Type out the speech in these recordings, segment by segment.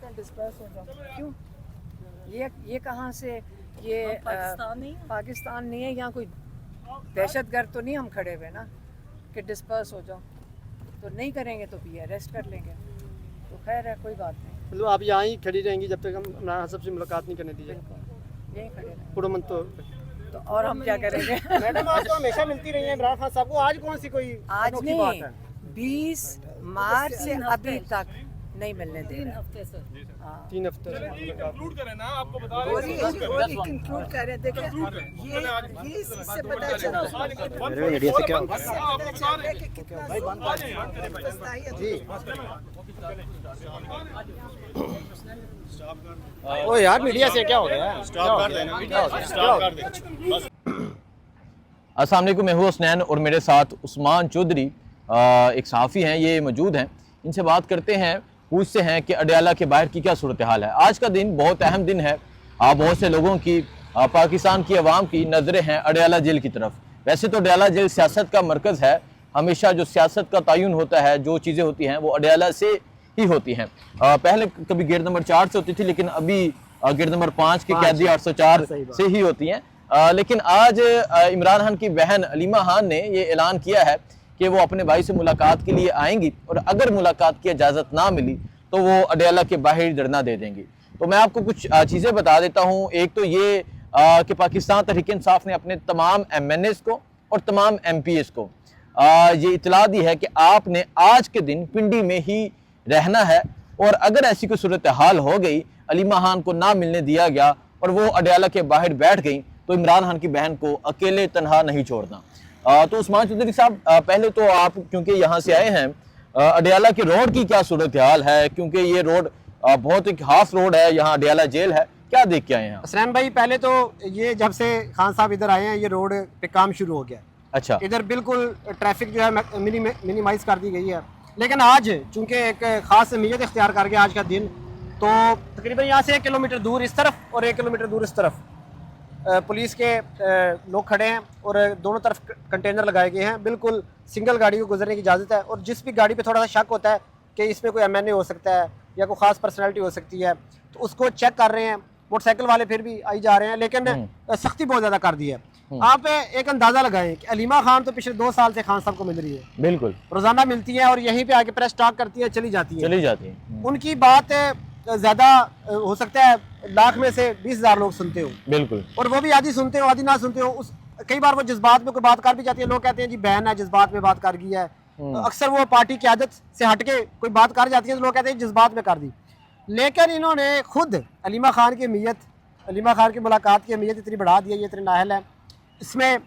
हैं डिस्पर्स हो जाओ। क्यों? ये कहाँ से ये पाकिस्तान नहीं है, यहाँ कोई दहशतगर्द तो नहीं हम खड़े हुए ना कि डिस्पर्स हो जाओ। तो नहीं करेंगे तो भी अरेस्ट कर लेंगे, तो खैर है, कोई बात नहीं। मतलब आप यहाँ ही खड़ी रहेंगी जब तक हम इमरान खान साहब से मुलाकात नहीं करने दी जाए? बिल्कुल यहीं खड़े रहेंगे। पूरा मन तो और हम क्या करेंगे? मैडम आप तो हमेशा मिलती रही हैं इमरान खान साहब को, आज कौन सी कोई आज अनोखी बात नहीं, है? 20 मार्च से अभी तक नहीं मिलने दे रहे। 3 हफ्ते से कंक्लूड करें ना, आपको बता रहे और ये कंक्लूड कर रहे हैं। देखिए ये इससे पता चला मीडिया से क्या कि कितना जी ओ यार मीडिया से क्या हो गया? स्टॉप कर देना, स्टॉप कर दे बस। अस्सलाम वालेकुम, मैं हूँ हुसनैन और मेरे साथ उस्मान चौधरी एक सहाफ़ी हैं, ये मौजूद हैं। इनसे बात करते हैं, पूछते हैं कि अडयाला के बाहर की क्या सूरत हाल है। आज का दिन बहुत अहम दिन है। बहुत से लोगों की, पाकिस्तान की आवाम की नज़रें हैं अडयाला जेल की तरफ। वैसे तो अडयाला जेल सियासत का मरकज़ है, हमेशा जो सियासत का तयन होता है, जो चीज़ें होती हैं वो अडयाला से ही होती हैं। पहले कभी गेट नंबर 4 से होती थी, लेकिन अभी गेट नंबर 5 के कैदी 804 से ही होती हैं। लेकिन आज इमरान खान की बहन अलीमा खान ने ये ऐलान किया है कि वो अपने भाई से मुलाकात के लिए आएंगी, और अगर मुलाकात की इजाज़त ना मिली तो वो अडयाला के बाहर धरना दे देंगी। तो मैं आपको कुछ चीज़ें बता देता हूँ। एक तो ये कि पाकिस्तान तहरीक इंसाफ ने अपने तमाम MNAs को और तमाम MPs को ये इतला दी है कि आपने आज के दिन पिंडी में ही रहना है, और अगर ऐसी कोई सूरत हाल हो गई, अलीमा खान को ना मिलने दिया गया और वो अडयाला के बाहर बैठ गई, तो इमरान खान की बहन को अकेले तनहा नहीं छोड़ना। तो उस्मान चौधरी साहब, पहले तो आप क्योंकि यहाँ से आए हैं, अडयाला के रोड की क्या सूरत हाल है? क्योंकि ये रोड बहुत एक खास रोड है, यहाँ अडयाला जेल है, क्या देख के आए हैं? हसनैन भाई, पहले तो ये जब से खान साहब इधर आए हैं ये रोड पे काम शुरू हो गया। अच्छा, इधर बिल्कुल ट्रैफिक जो है मिनिमाइज कर दी गई है। लेकिन आज चूंकि एक खास अहमियत इख्तियार कर गया आज का दिन, तो तकरीबन यहाँ से 1 किलोमीटर दूर इस तरफ और 1 किलोमीटर दूर इस तरफ पुलिस के लोग खड़े हैं, और दोनों तरफ कंटेनर लगाए गए हैं। बिल्कुल सिंगल गाड़ी को गुजरने की इजाज़त है, और जिस भी गाड़ी पे थोड़ा सा शक होता है कि इसमें कोई MNA हो सकता है या कोई ख़ास पर्सनैलिटी हो सकती है, तो उसको चेक कर रहे हैं। मोटरसाइकिल वाले फिर भी आई जा रहे हैं, लेकिन सख्ती बहुत ज़्यादा कर दी है। आप एक अंदाज़ा लगाएं कि अलीमा खान तो पिछले 2 साल से खान साहब को मिल रही है, बिल्कुल रोज़ाना मिलती है, और यहीं पे आके प्रेस टॉक करती है, चली जाती है। उनकी बात ज़्यादा हो सकता है लाख में से 20,000 लोग सुनते हो, बिल्कुल, और वो भी आधी सुनते हो आधी ना सुनते हो। कई बार वो जज्बात में कोई बात कर भी जाती है, लोग कहते हैं जी बहन है जज्बात में बात कर गई है। अक्सर वो पार्टी की आदत से हटके कोई बात कर जाती है तो लोग कहते हैं जज्बात में कर दी। लेकिन इन्होंने खुद अलीमा खान की अहमियत, अलीमा खान की मुलाकात की अहमियत इतनी बढ़ा दी है, ये इतनी नाहल है। इसमें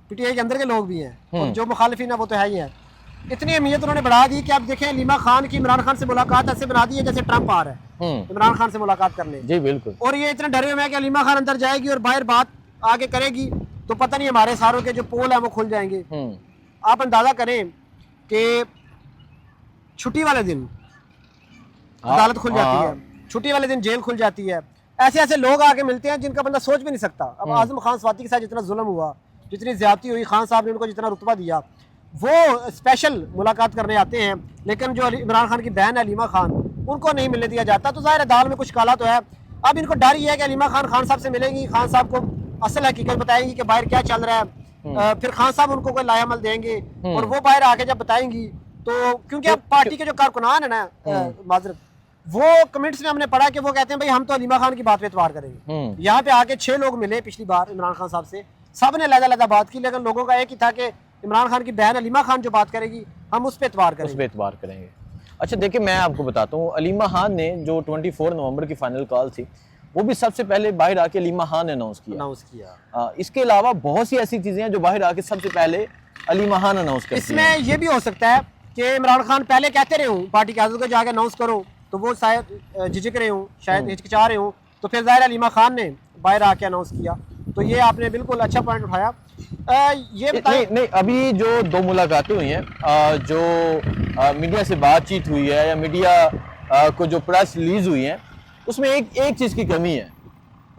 PTI के अंदर के लोग भी हैं, और जो मुखालिफिन है वो तो है ही है। इतनी अहमियत उन्होंने बढ़ा दी कि आप देखें अलीमा खान की इमरान खान से मुलाकात ऐसे बना दी है जैसे ट्रंप आ रहा है इमरान खान से मुलाकात करने। जी बिल्कुल। और ये इतने डरे हुए हैं कि अलीमा खान अंदर जाएगी और बाहर बात आगे करेगी तो पता नहीं हमारे सारों के जो पोल है वो खुल जाएंगे। आप अंदाजा करें कि छुट्टी वाले दिन अदालत खुल जाती है, छुट्टी वाले दिन जेल खुल जाती है। ऐसे ऐसे लोग आके मिलते हैं जिनका बंदा सोच भी नहीं सकता। अब आजम खान स्वाति के साथ जितना जुल्म हुआ, जितनी ज्यादती हुई, खान साहब ने उनको जितना रुतबा दिया, वो स्पेशल मुलाकात करने आते हैं। लेकिन जो इमरान खान की बहन है अलीमा खान, उनको नहीं मिलने दिया जाता। तो ज़ाहिर है दाल में कुछ काला तो है। अब इनको डर ये है कि अलीमा खान खान साहब से मिलेंगी, खान साहब को असल हकीकत बताएंगी कि बाहर क्या चल रहा है, फिर खान साहब उनको कोई लायामल देंगे, और वो बाहर आके जब बताएंगी तो, क्योंकि अब पार्टी के जो कारकुनान है ना, माजरत, वो कमेंट्स में हमने पढ़ा कि वो कहते हैं भाई हम तो अलीमा खान की बात पे एतबार करेंगे। यहाँ पे आके 6 लोग मिले पिछली बार इमरान खान साहब से, सब ने अलग-अलग बात की, लेकिन लोगों का एक ही था कि इमरान खान की बहन अलीमा खान जो बात करेगी हम उस पर एतबार करेंगे। अच्छा देखिए, मैं आपको बताता हूँ, अलीमा खान ने जो 24 नवंबर की फाइनल कॉल थी, वो भी सबसे पहले बाहर आके अलीमा खान ने अनाउंस किया। इसके अलावा बहुत सी ऐसी चीजें हैं जो बाहर आके सबसे पहले अलीमा खान अनाउंस करती हैं। इसमें ये भी हो सकता है कि इमरान खान पहले कहते रहे हूँ पार्टी के को जाके अनाउंस करो, तो वो शायद झिझक रहे हूँ, शायद हिचकिचा रहे हूँ, तो फिर ज़ाहिर अलीमा खान ने बाहर आके अनाउंस किया। तो ये आपने बिल्कुल अच्छा पॉइंट उठाया। ये नहीं, अभी जो 2 मुलाकातें हुई हैं, जो मीडिया से बातचीत हुई है या मीडिया को जो प्रेस रिलीज हुई है, उसमें एक चीज़ की कमी है,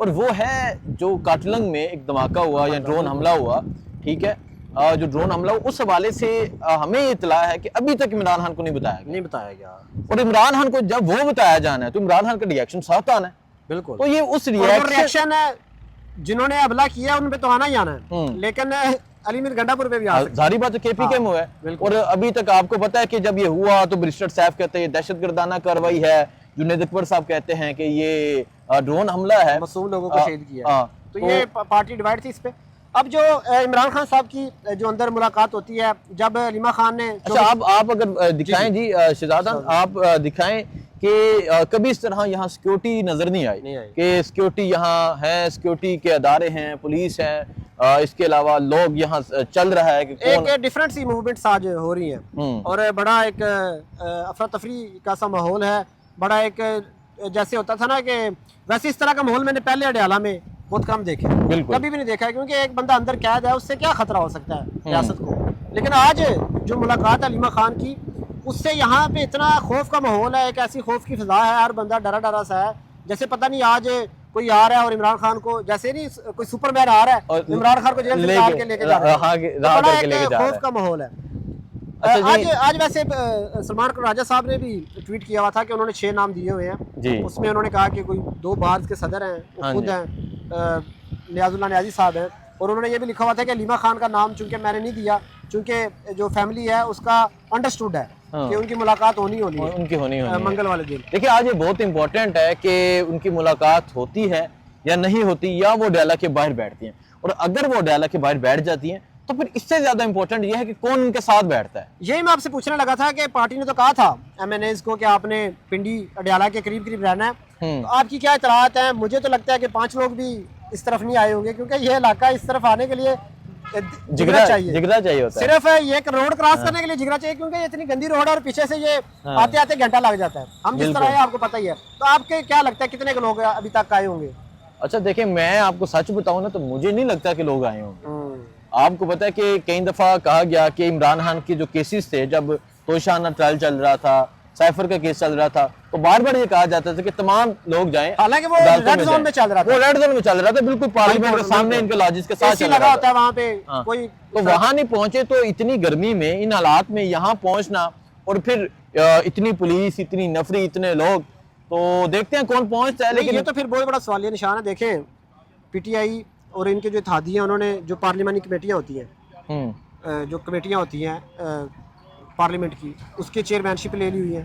और वो है जो काटलंग में एक धमाका हुआ या ड्रोन हमला हुआ, ठीक है, जो ड्रोन हमला हुआ, उस हवाले से हमें ये इतला है कि अभी तक इमरान खान को नहीं बताया गया। नहीं बताया गया। और इमरान खान को जब वो बताया जाना है तो इमरान खान का रिएक्शन साथ आना है। बिल्कुल। तो ये उस रिएक्शन है, जिन्होंने हमला किया उन पे तो आना ही आना है, लेकिन अली मीर गंडापुर पे भी आ सकता है। जारी बात है केपी के मुंह है। और अभी तक आपको पता है कि जब ये हुआ तो बैरिस्टर साहब कहते हैं ये दहशतगर्दाना कार्रवाई है, जुनैद अकबर साहब कहते हैं कि ये ड्रोन हमला है, मासूम लोगों को शहीद किया। तो ये पार्टी डिवाइड थी इस पे। अब जो इमरान खान साहब की जो अंदर मुलाकात होती है, जब अलीमा खान ने, अच्छा आप अगर दिखाएं जी शहजाद, आप दिखाएं कि कभी इस तरह यहाँ सिक्योरिटी नजर नहीं आई कि सिक्योरिटी यहाँ है, सिक्योरिटी के अदारे हैं, पुलिस है, इसके अलावा लोग यहाँ चल रहा है कि कौन... एक डिफरेंट सी मूवमेंट्स आज हो रही हैं और बड़ा एक अफरा तफरी का सा माहौल है। बड़ा एक जैसे होता था ना कि वैसे इस तरह का माहौल मैंने पहले अडयाला में बहुत कम देखे, कभी भी नहीं देखा है, क्योंकि एक बंदा अंदर कैद है, उससे क्या खतरा हो सकता है रियासत को। लेकिन आज जो मुलाकात है अलीमा खान की, उससे यहाँ पे इतना खौफ का माहौल है, एक ऐसी खौफ की फिजा है, हर बंदा डरा डरा सा है, जैसे पता नहीं आज कोई आ रहा है और इमरान खान को, जैसे नहीं कोई सुपरमैन आ रहा है इमरान खान को जेल से निकाल के लेके जा रहा है, तो बड़ा एक खौफ का माहौल है। आज वैसे सलमान राजा साहब ने भी ट्वीट किया हुआ था कि उन्होंने 6 नाम दिए हुए हैं। उसमें उन्होंने कहा कि कोई 2 बार के सदर हैं, वो खुद हैं, नियाजुल्लाह नियाजी साहब हैं, और उन्होंने ये भी लिखा हुआ था कि अलीमा खान का नाम चूंकि मैंने नहीं दिया, चूंकि जो फैमिली है उसका अंडरस्टूड है कि उनकी मुलाकात होनी है, उनकी होनी मंगल वाले दिन। देखिए आज ये बहुत इंपॉर्टेंट है कि उनकी मुलाकात होती है या नहीं होती, या वो अडयाला के बाहर बैठती हैं, और अगर वो अडयाला के बाहर बैठ जाती हैं तो फिर इससे ज्यादा इंपॉर्टेंट ये है कि कौन उनके साथ बैठता है। यही मैं आपसे पूछने लगा था कि पार्टी ने तो कहा था MNAs को कि आपने पिंडी अडयाला के करीब करीब रहना है, तो आपकी क्या इतलात है? मुझे तो लगता है कि 5 लोग भी इस तरफ नहीं आए होंगे, क्योंकि ये इलाका इस तरफ आने के लिए जिगरा चाहिए होता है। सिर्फ ये रोड क्रॉस करने के लिए जिगरा चाहिए, क्योंकि ये इतनी गंदी रोड है और पीछे से ये आते आते घंटा लग जाता है। हम जिस तरह है आपको पता ही है। तो आपके क्या लगता है कितने लोग अभी तक आए होंगे? अच्छा देखिए, मैं आपको सच बताऊं ना तो मुझे नहीं लगता कि लोग आए होंगे। आपको पता है कि कई दफा कहा गया कि इमरान खान के जो केसेस थे, जब तोशाना ट्रायल चल रहा था, साइफर का केस चल रहा था, तो बार बार ये कहा जाता था कि तमाम लोग जाएं, हालांकि वो रेड जोन में चल रहा था, वो रेड जोन में चल रहा था, बिल्कुल पार्लियामेंट के सामने इनके लॉजिस के साथ चल लगा होता है वहां पे कोई, तो वहां नहीं पहुंचे। तो इतनी गर्मी में, इन हालात में यहाँ पहुंचना, और फिर इतनी पुलिस, इतनी नफरी, इतने लोग, तो देखते हैं कौन पहुंचता है। लेकिन ये तो फिर बहुत बड़ा सवालिया निशान है। देखें PTI और इनके जो इत्तेहादी हैं, उन्होंने जो पार्लियामानी कमेटियाँ होती हैं, जो कमेटियाँ होती हैं पार्लियामेंट की, उसकी चेयरमैनशिप ले ली हुई है,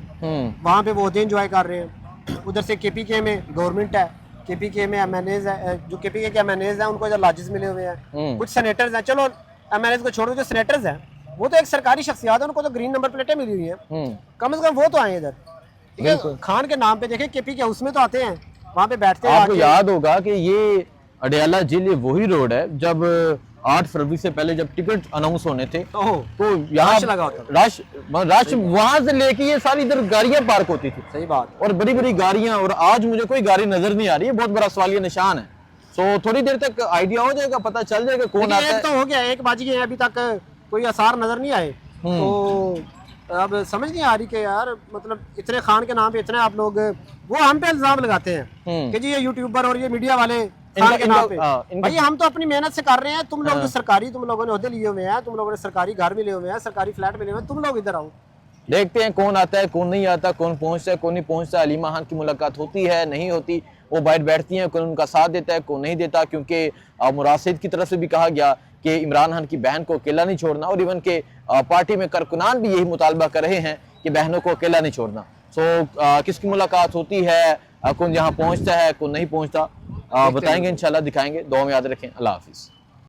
वहाँ पे वो ओहदे एंजॉय कर रहे हैं। उधर से KPK में गवर्नमेंट है, KPK में MNAs है, जो KPK के MNAs हैं उनको इधर लॉजेस मिले हुए हैं, कुछ सेनेटर्स हैं। चलो MNAs को छोड़ो, जो सेनेटर्स हैं वो तो एक सरकारी शख्सियत है, उनको तो ग्रीन नंबर प्लेटें मिली हुई हैं, कम से कम वो तो आए इधर। ठीक है, खान के नाम पे देखें KPK उसमें तो आते हैं, वहाँ पे बैठते हैं। आपको याद होगा कि ये अडयाला जेल ये वही रोड है जब 8 फरवरी से पहले जब टिकट अनाउंस होने थे तो यहाँ रश वहां से लेके ये सारी इधर गाड़ियां पार्क होती थी। सही बात। और बड़ी बड़ी गाड़ियां, और आज मुझे कोई गाड़ी नजर नहीं आ रही है, बहुत बड़ा सवालिया निशान है। तो थोड़ी देर तक आइडिया हो जाएगा, पता चल जाएगा कौन आता है। तो हो गया, 1 बज गए, अभी तक कोई आसार नजर नहीं आए, तो अब समझ नहीं आ रही कि यार मतलब इतने खान के नाम पे इतने आप लोग, वो हम पे इल्जाम लगाते हैं कि जी ये यूट्यूबर और ये मीडिया वाले खान के नाम पे। भाई हम तो अपनी मेहनत से कर रहे हैं, तुम लोग जो सरकारी, तुम लोगों ने ओहदे लिए हुए हैं, तुम लोगों ने सरकारी घर मिले हुए हैं, सरकारी फ्लैट मिले हुए हैं, तुम लोग इधर आओ। देखते हैं कौन आता है, कौन नहीं आता, कौन पहुंचता है, कौन नहीं पहुंचता। अलीमा खान की मुलाकात होती है, नहीं होती, वो बाहर बैठती हैं, कौन उनका साथ देता है, कौन नहीं देता, क्योंकि मुरासिद की तरफ से भी कहा गया कि इमरान खान की बहन को अकेला नहीं छोड़ना, और इवन के पार्टी में कारकुनान भी यही मुतालबा कर रहे हैं कि बहनों को अकेला नहीं छोड़ना। सो किसकी मुलाकात होती है, कौन यहाँ पहुँचता है, कौन नहीं पहुँचता, बताएंगे इंशाल्लाह, दिखाएंगे। दुआ में याद रखें। अल्लाह हाफिज़।